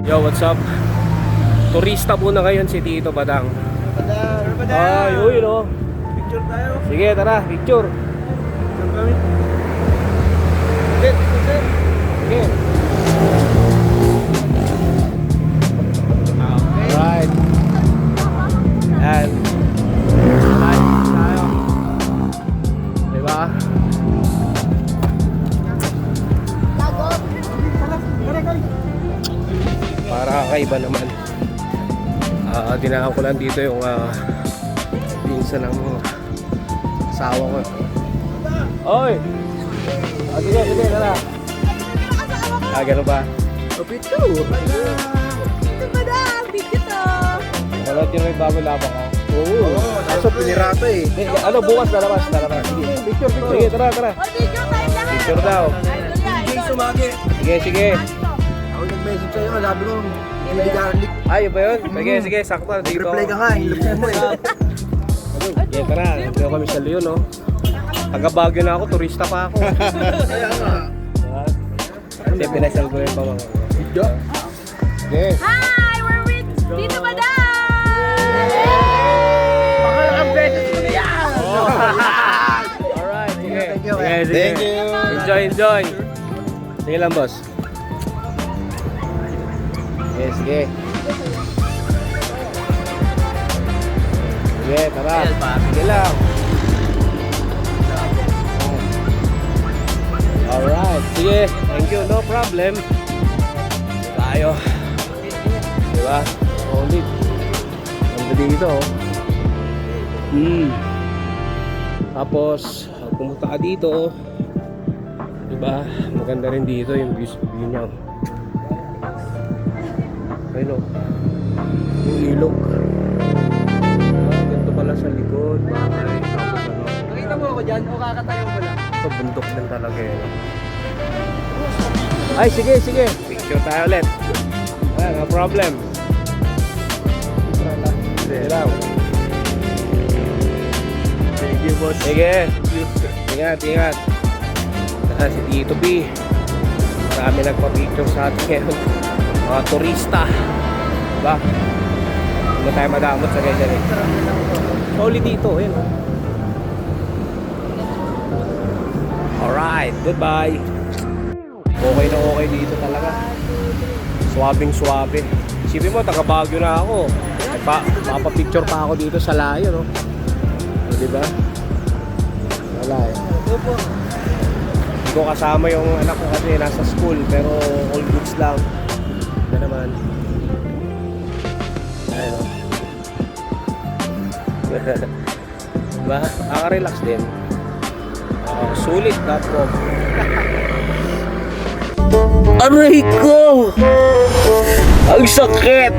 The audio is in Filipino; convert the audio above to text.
Yo, what's up? Turista muna ngayon si Tito Badang. Ah, yun o. Picture tayo. Sige, tara, picture. Picture kami. Sit. Sige. Okay. Alright. And live tayo. Diba? Para kakaiba naman. Dinaan ko lang dito yung pinsan ng asawa ko. Oy! Sige, tara. Gano'n ba? Picture. Ito ba na? Video to. Manood yun yung bago labang ko. Oo. Kaso pinirato eh. Ano, bukas lalabas. Sige. Picture. Sige, tara. O, video tayo lahat. Picture daw. Hindi sumagi. Sige. Ako nag-message sa'yo. Sabi ko, hindi garlic. Ay, yun ba yun? Sige, sakto. Dito. Reply ka nga. Ilapin mo eh. Sige, tara. Nagpino kami sa Leon, no? Taga Baguio na ako, turista pa ako. Kaya nga. Kasi pinasal ko yung pamang. Video. Sige. Hi! We're with Tito Badang! Pangalakang beses mo yan! Alright, sige. Thank you. Sige. Thank you. Enjoy. Sige lang, boss. Sige. Sige, tara. Sige lang. Alright, sige. Thank you, no problem. Tayo. Diba? Only. Ang dito, oh. Tapos, pumunta ka dito, oh. Diba? Maganda rin dito yung view niya. Ayun, oh. Yung ilog. Ganito pala sa likod. Bahay. Tapos ano. Nakita mo ako dyan o kakatayo mo lang? Ito, bundok din talaga eh. Ay, sige. Picture tayo ulit. No problem. Sige lang. Thank you, boss. Sige. Ingat. Si Tito B. Marami nagpa-picture sa atin ngayon. Mga turista. Diba? Hindi tayo madamot sa ganyan eh. Solid dito, eh, no? Alright, goodbye. Okay na okay dito talaga. Swabing-swabe. Isipin mo, taga Baguio na ako. Papapicture pa ako dito sa layo, no? Diba? Wala eh. Hindi ko kasama yung anak ko kasi nasa school, pero all goods lang. Ito naman. Ayun, no? Diba? Nakaka-relax din. Sulit.com. Aray ko! Ang sakit!